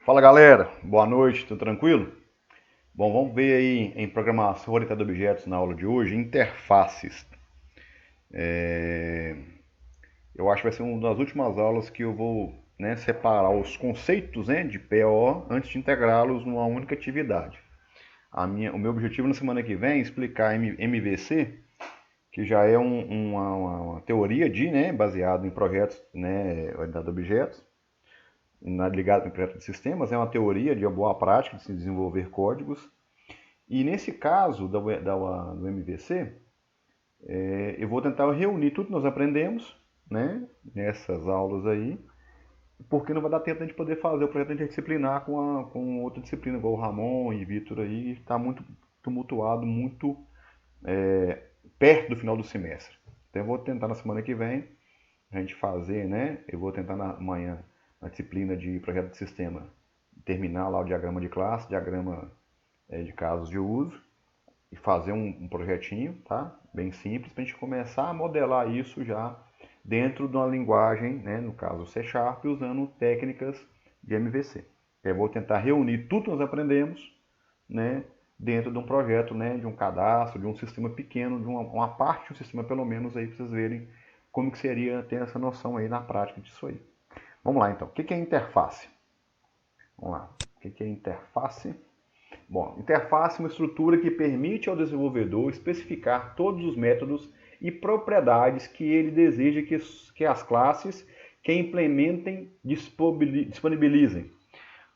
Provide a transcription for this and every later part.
Fala galera, boa noite, tudo tranquilo? Bom, vamos ver aí em programação orientada a objetos na aula de hoje, interfaces. Eu acho que vai ser uma das últimas aulas que eu vou separar os conceitos de PO antes de integrá-los numa única atividade. O meu objetivo na semana que vem é explicar MVC, que já é uma teoria baseada em projetos orientados a objetos, ligado com projeto de sistemas, é uma teoria de boa prática de se desenvolver códigos. E nesse caso do MVC, eu vou tentar reunir tudo que nós aprendemos nessas aulas aí, porque não vai dar tempo de poder fazer o projeto interdisciplinar com outra disciplina, igual o Ramon e Vitor aí, está muito tumultuado, muito perto do final do semestre. Então eu vou tentar na semana que vem a gente fazer, eu vou tentar amanhã na disciplina de projeto de sistema terminar lá o diagrama de classe, diagrama de casos de uso e fazer um projetinho, tá? Bem simples, para a gente começar a modelar isso já dentro de uma linguagem, no caso C#, usando técnicas de MVC. Eu vou tentar reunir tudo que nós aprendemos, dentro de um projeto, de um cadastro, de um sistema pequeno, de uma parte de um sistema pelo menos aí para vocês verem como que seria ter essa noção aí na prática disso aí. Vamos lá então, o que é interface? Vamos lá, o que é interface? Bom, interface é uma estrutura que permite ao desenvolvedor especificar todos os métodos e propriedades que ele deseja que as classes que implementem disponibilizem.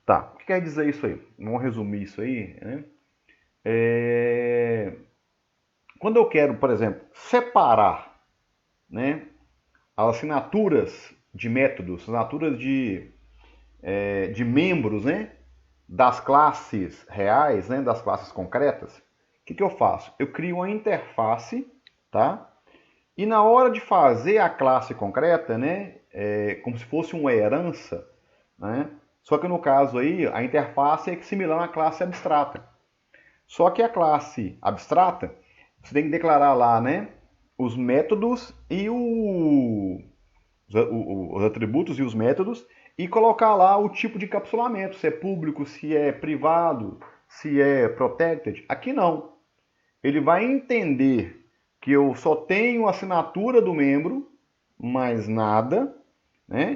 Tá, o que quer dizer isso aí? Vamos resumir isso aí. Quando eu quero, por exemplo, separar as assinaturas de métodos, assinaturas de membros, das classes reais, das classes concretas, o que eu faço? Eu crio uma interface, tá? E na hora de fazer a classe concreta, como se fosse uma herança, só que no caso aí, a interface é similar a uma classe abstrata. Só que a classe abstrata, você tem que declarar lá, os métodos e os atributos e os métodos, e colocar lá o tipo de encapsulamento, se é público, se é privado, se é protected. Aqui não. Ele vai entender que eu só tenho a assinatura do membro, mais nada,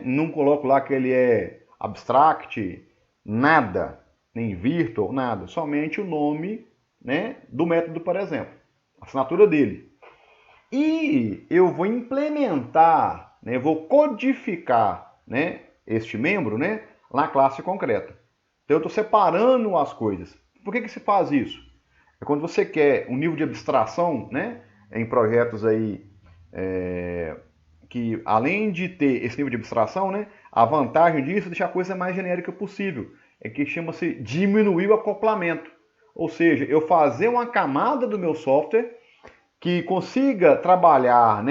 não coloco lá que ele é abstract, nada, nem virtual, nada, somente o nome do método, por exemplo, a assinatura dele. E eu vou implementar, vou codificar este membro na classe concreta. Então eu estou separando as coisas. Por que se faz isso? É quando você quer um nível de abstração em projetos aí que além de ter esse nível de abstração, a vantagem disso é deixar a coisa mais genérica possível. É que chama-se diminuir o acoplamento. Ou seja, eu fazer uma camada do meu software que consiga trabalhar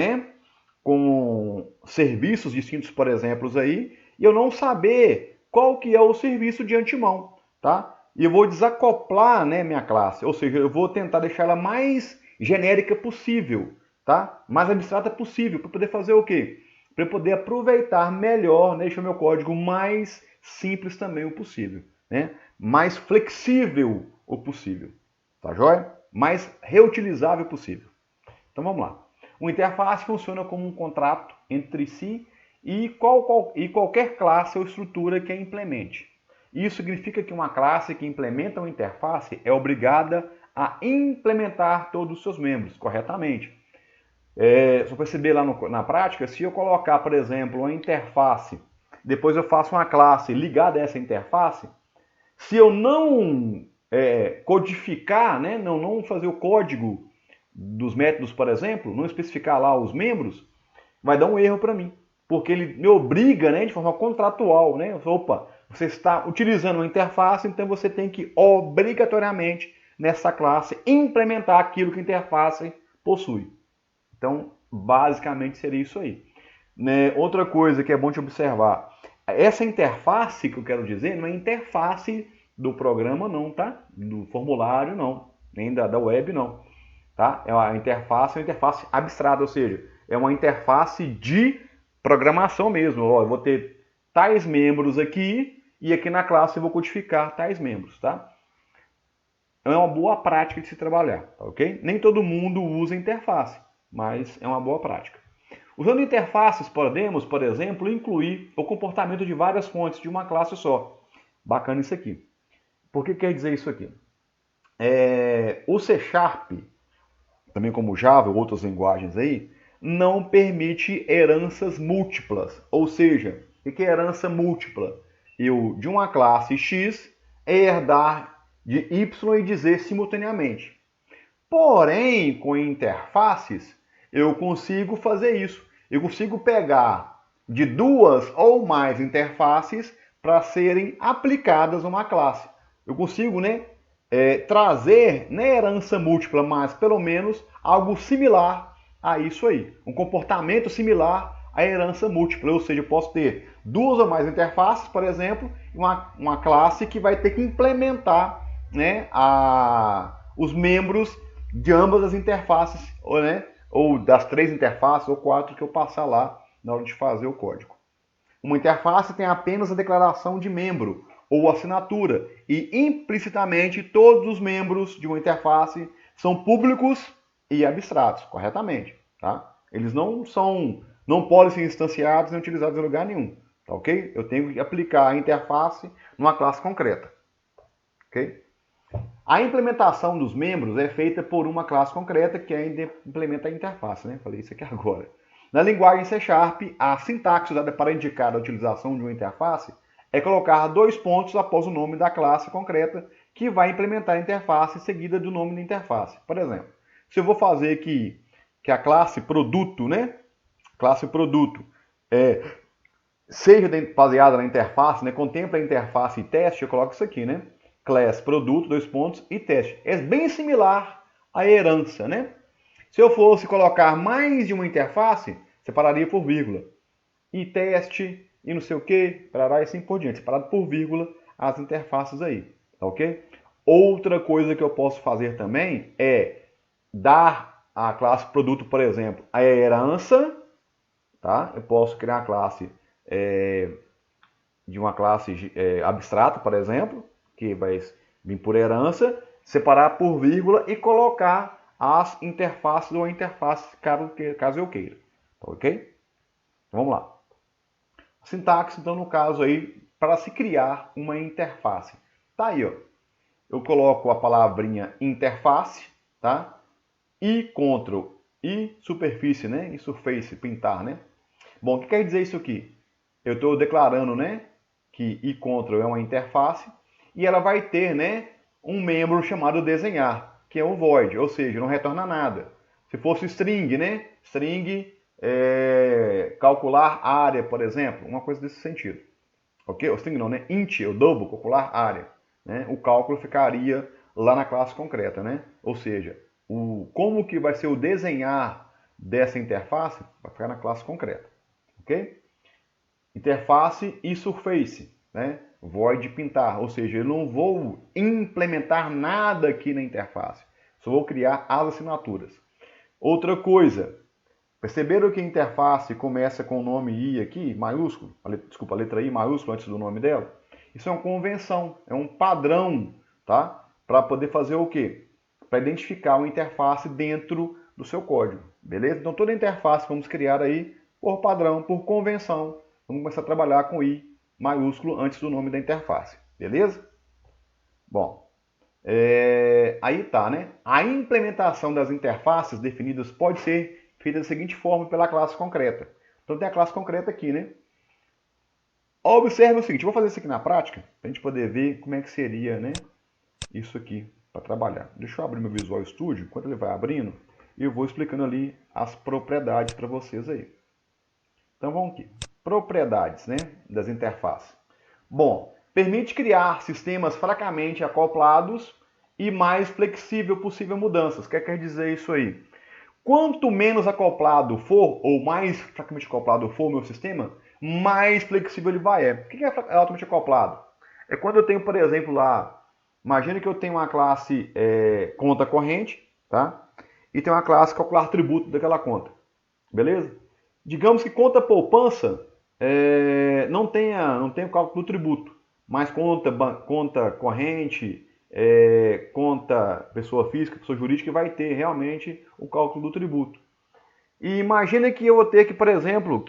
com serviços distintos, por exemplo, aí, e eu não saber qual que é o serviço de antemão, tá? E eu vou desacoplar minha classe, ou seja, eu vou tentar deixar ela mais genérica possível, tá? Mais abstrata possível, para poder fazer o quê? Para eu poder aproveitar melhor, deixar o meu código mais simples também o possível, mais flexível o possível, tá joia? Mais reutilizável possível. Então vamos lá. Uma interface funciona como um contrato entre si e qualquer classe ou estrutura que a implemente. Isso significa que uma classe que implementa uma interface é obrigada a implementar todos os seus membros corretamente. Só perceber lá na prática, se eu colocar, por exemplo, uma interface, depois eu faço uma classe ligada a essa interface, se eu não codificar, não fazer o código dos métodos, por exemplo, não especificar lá os membros, vai dar um erro para mim. Porque ele me obriga de forma contratual. Opa, você está utilizando uma interface, então você tem que obrigatoriamente nessa classe implementar aquilo que a interface possui. Então, basicamente seria isso aí. Outra coisa que é bom de observar, essa interface que eu quero dizer não é interface do programa não, tá? Do formulário não, nem da web não. Tá? É uma interface abstrata, ou seja, é uma interface de programação mesmo. Eu vou ter tais membros aqui e aqui na classe eu vou codificar tais membros, tá? É uma boa prática de se trabalhar, tá ok? Nem todo mundo usa interface, mas é uma boa prática. Usando interfaces, podemos, por exemplo, incluir o comportamento de várias fontes de uma classe só. Bacana isso aqui. Por que quer dizer isso aqui? O C Sharp, também como Java ou outras linguagens aí, não permite heranças múltiplas. Ou seja, o que é herança múltipla? Eu, de uma classe X, herdar de Y e de Z simultaneamente. Porém, com interfaces, eu consigo fazer isso. Eu consigo pegar de duas ou mais interfaces para serem aplicadas a uma classe. Eu consigo, trazer, não é herança múltipla, mas pelo menos algo similar a isso aí. Um comportamento similar à herança múltipla. Ou seja, eu posso ter duas ou mais interfaces, por exemplo, uma classe que vai ter que implementar, os membros de ambas as interfaces, ou das 3 interfaces ou 4 que eu passar lá na hora de fazer o código. Uma interface tem apenas a declaração de membro ou assinatura e implicitamente todos os membros de uma interface são públicos e abstratos, corretamente, tá? Eles não podem ser instanciados nem utilizados em lugar nenhum, tá ok? Eu tenho que aplicar a interface numa classe concreta, ok? A implementação dos membros é feita por uma classe concreta que ainda implementa a interface, né? Falei isso aqui agora. Na linguagem C Sharp, a sintaxe usada para indicar a utilização de uma interface é colocar 2 pontos após o nome da classe concreta que vai implementar a interface seguida do nome da interface. Por exemplo, se eu vou fazer que a classe produto, Classe produto seja baseada na interface, contempla a interface e teste, eu coloco isso aqui, Class produto, 2 pontos, e teste. É bem similar à herança, Se eu fosse colocar mais de uma interface, separaria por vírgula. E teste, e não sei o que, parará e assim por diante. Separado por vírgula as interfaces aí, tá ok? Outra coisa que eu posso fazer também é dar à classe produto, por exemplo, a herança, tá? Eu posso criar uma classe de uma classe abstrata, por exemplo, que vai vir por herança, separar por vírgula e colocar as interfaces ou a interface caso eu queira. Tá ok? Vamos lá. A sintaxe, então, no caso aí, para se criar uma interface. Tá aí, ó. Eu coloco a palavrinha interface, tá? E Ctrl e superfície, E surface, pintar, Bom, o que quer dizer isso aqui? Eu estou declarando, que e Ctrl é uma interface e ela vai ter, um membro chamado desenhar, que é o void, ou seja, não retorna nada. Se fosse string, String calcular área, por exemplo, uma coisa desse sentido. Ok? O string não, Int, o double, calcular área. O cálculo ficaria lá na classe concreta, Ou seja, como que vai ser o desenhar dessa interface vai ficar na classe concreta. Ok? Interface e surface, void pintar, ou seja, eu não vou implementar nada aqui na interface, só vou criar as assinaturas. Outra coisa, perceberam que a interface começa com o nome I aqui, maiúsculo, a letra I maiúsculo antes do nome dela? Isso é uma convenção, é um padrão, tá? Para poder fazer o quê? Para identificar uma interface dentro do seu código, beleza? Então toda interface vamos criar aí por padrão, por convenção. Vamos começar a trabalhar com I maiúsculo antes do nome da interface, beleza? Bom, aí tá, A implementação das interfaces definidas pode ser feita da seguinte forma pela classe concreta. Então tem a classe concreta aqui, Observe o seguinte, eu vou fazer isso aqui na prática, para a gente poder ver como é que seria, isso aqui para trabalhar. Deixa eu abrir meu Visual Studio, enquanto ele vai abrindo, eu vou explicando ali as propriedades para vocês aí. Então vamos aqui. Propriedades, das interfaces. Bom, permite criar sistemas fracamente acoplados e mais flexível possível mudanças. O que quer dizer isso aí? Quanto menos acoplado for, ou mais fracamente acoplado for o meu sistema, mais flexível ele vai. O que é altamente acoplado? É quando eu tenho, por exemplo, lá, imagine que eu tenho uma classe conta corrente, tá? E tem uma classe calcular tributo daquela conta. Beleza? Digamos que conta poupança não tem o cálculo do tributo, mas conta corrente, conta pessoa física, pessoa jurídica, vai ter realmente o cálculo do tributo. E imagina que eu vou ter que, por exemplo,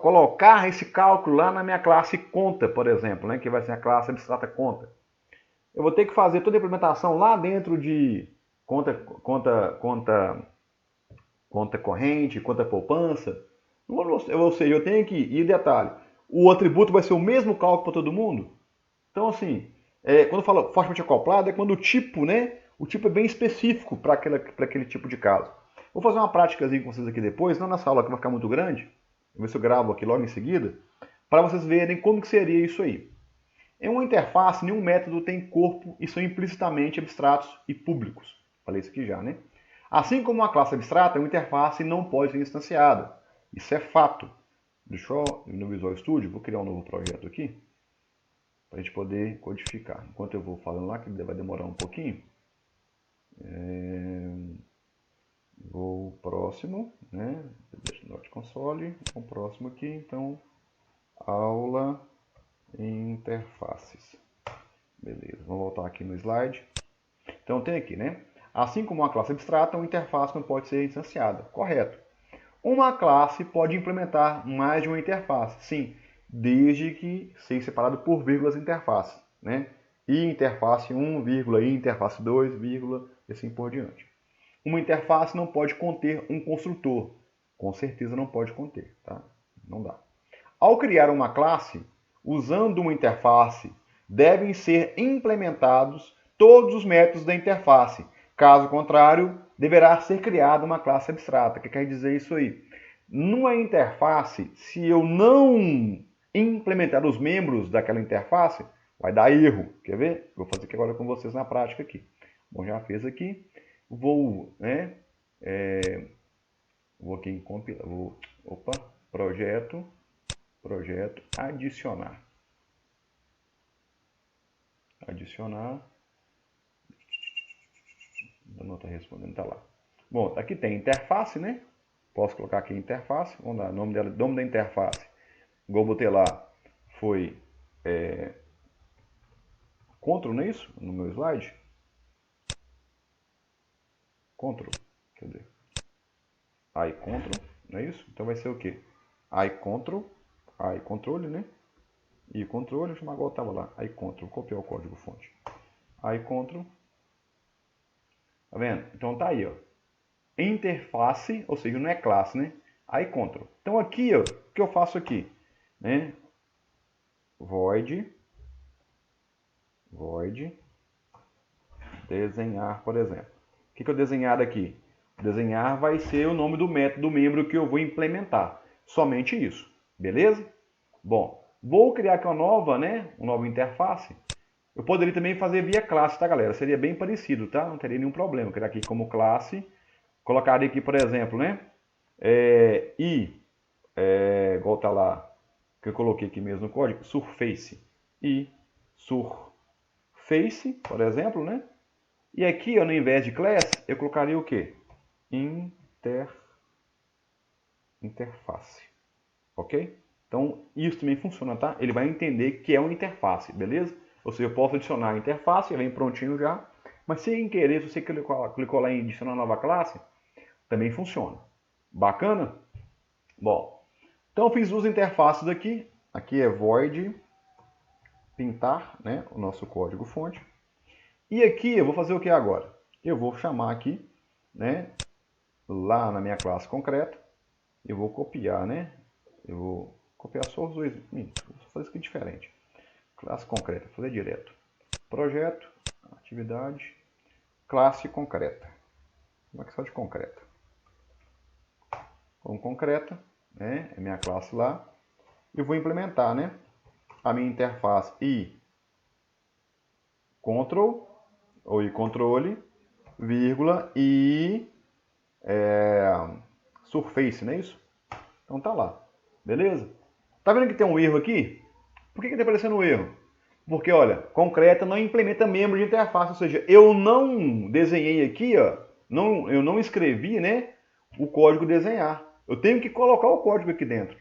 colocar esse cálculo lá na minha classe conta, por exemplo, né, que vai ser a classe abstrata conta. Eu vou ter que fazer toda a implementação lá dentro de conta corrente, conta poupança. Ou seja, eu tenho que ir, detalhe, o atributo vai ser o mesmo cálculo para todo mundo? Então, assim, quando eu falo fortemente acoplado, é quando o tipo, né? O tipo é bem específico para aquele tipo de caso. Vou fazer uma prática com vocês aqui depois, não nessa aula que vai ficar muito grande. Vou ver se eu gravo aqui logo em seguida, para vocês verem como que seria isso aí. Em uma interface, nenhum método tem corpo e são implicitamente abstratos e públicos. Falei isso aqui já, né? Assim como uma classe abstrata, uma interface não pode ser instanciada. Isso é fato. Deixa eu ir no Visual Studio, vou criar um novo projeto aqui, para a gente poder codificar. Enquanto eu vou falando lá, que vai demorar um pouquinho. Vou próximo, né? Deixa no Console, o próximo aqui, então, aula interfaces. Beleza, vamos voltar aqui no slide. Então tem aqui, né? Assim como uma classe abstrata, uma interface não pode ser instanciada. Correto. Uma classe pode implementar mais de uma interface, sim, desde que seja separado por vírgulas interfaces, né? I interface 1, vírgula, I interface 2, vírgula, e assim por diante. Uma interface não pode conter um construtor. Com certeza não pode conter, tá? Não dá. Ao criar uma classe, usando uma interface, devem ser implementados todos os métodos da interface. Caso contrário, deverá ser criada uma classe abstrata. O que quer dizer isso aí? Numa interface, se eu não implementar os membros daquela interface, vai dar erro. Quer ver? Vou fazer aqui agora com vocês na prática aqui. Bom, já fez aqui. Vou, né? Vou aqui em compilar. Projeto, adicionar. Não está respondendo, tá lá. Bom, aqui tem interface, né? Posso colocar aqui interface. Vamos lá, nome da interface. Igual eu botei lá, foi Ctrl, não é isso? No meu slide. Ctrl, quer dizer, I Ctrl, não é isso? Então vai ser o quê? I controle, né? E controle, vou chamar igual estava lá. I Ctrl, copiar o código fonte. I Ctrl. Tá vendo? Então tá aí, ó. Interface, ou seja, não é classe, né? I Ctrl. Então aqui, ó, o que eu faço aqui? Né? Void desenhar, por exemplo. O que eu desenhar aqui? Desenhar vai ser o nome do método, do membro que eu vou implementar. Somente isso. Beleza? Bom, vou criar aqui uma nova interface. Eu poderia também fazer via classe, tá, galera? Seria bem parecido, tá? Não teria nenhum problema. Criar aqui como classe. Colocaria aqui, por exemplo, né? Igual tá lá, que eu coloquei aqui mesmo no código, surface. E surface, por exemplo, né? E aqui, ó, no invés de class, eu colocaria o quê? Interface. Ok? Então, isso também funciona, tá? Ele vai entender que é uma interface, beleza? Ou seja, eu posso adicionar a interface, vem prontinho já. Mas sem querer, se você clicou lá em adicionar nova classe, também funciona. Bacana? Bom, então eu fiz duas interfaces aqui. Aqui é void pintar, né, o nosso código fonte. E aqui eu vou fazer o que agora? Eu vou chamar aqui, né, lá na minha classe concreta. Eu vou copiar, né? Eu vou copiar só os dois. Vou fazer isso aqui diferente. Classe concreta, vou fazer direto. Projeto, atividade, classe concreta. Como é que só de concreta? Com concreta, né? É minha classe lá. Eu vou implementar, né? A minha interface i control ou i controle, vírgula e surface, não é isso? Então tá lá. Beleza? Tá vendo que tem um erro aqui? Por que está aparecendo um erro? Porque, olha, concreta não implementa membro de interface, ou seja, eu não desenhei aqui, ó, eu não escrevi, né, o código desenhar. Eu tenho que colocar o código aqui dentro,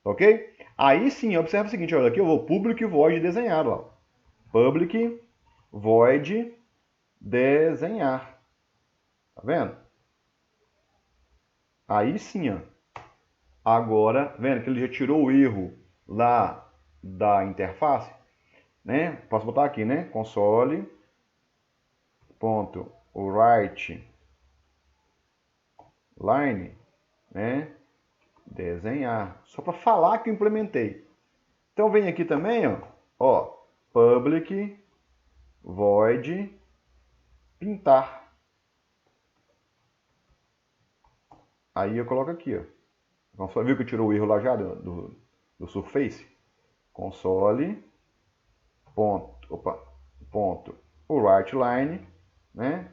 ok? Aí sim, observa o seguinte, olha, aqui eu vou público e void desenhar, ó. public void desenhar. Tá vendo? Aí sim, ó. Agora, vendo que ele já tirou o erro lá da interface, né? Posso botar aqui, né? Console.write line, né? Desenhar. Só para falar que eu implementei. Então vem aqui também, ó, public void pintar. Aí eu coloco aqui, ó. Então, só viu que tirou o erro lá já do Surface? Console ponto write line, né?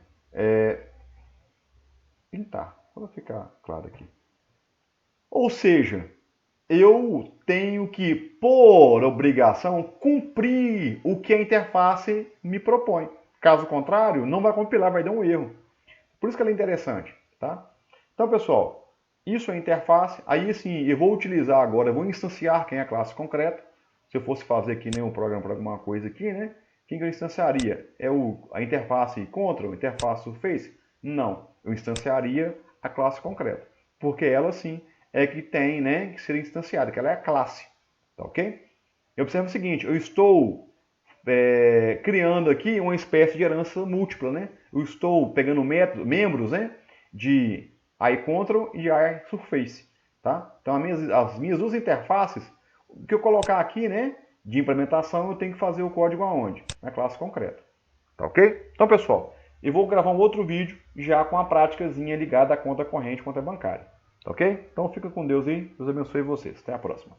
Pintar. Só para ficar claro aqui. Ou seja, eu tenho que, por obrigação, cumprir o que a interface me propõe. Caso contrário, não vai compilar, vai dar um erro. Por isso que ela é interessante, tá? Então, pessoal, isso é a interface. Aí sim, eu vou utilizar agora, eu vou instanciar quem é a classe concreta. Se eu fosse fazer aqui nenhum programa para alguma coisa aqui, né? Quem que eu instanciaria? É a interface Control, a interface Surface? Não, eu instanciaria a classe concreta. Porque ela sim é que tem, né, que ser instanciada, que ela é a classe, tá ok? Eu observo o seguinte, eu estou criando aqui uma espécie de herança múltipla, né? Eu estou pegando membros, né, de iControl e de iSurface, tá? Então as minhas duas interfaces, o que eu colocar aqui, né, de implementação, eu tenho que fazer o código aonde? Na classe concreta, tá ok? Então, pessoal, eu vou gravar um outro vídeo já com a práticazinha ligada à conta corrente, conta bancária. Ok? Então fica com Deus aí. Deus abençoe vocês. Até a próxima.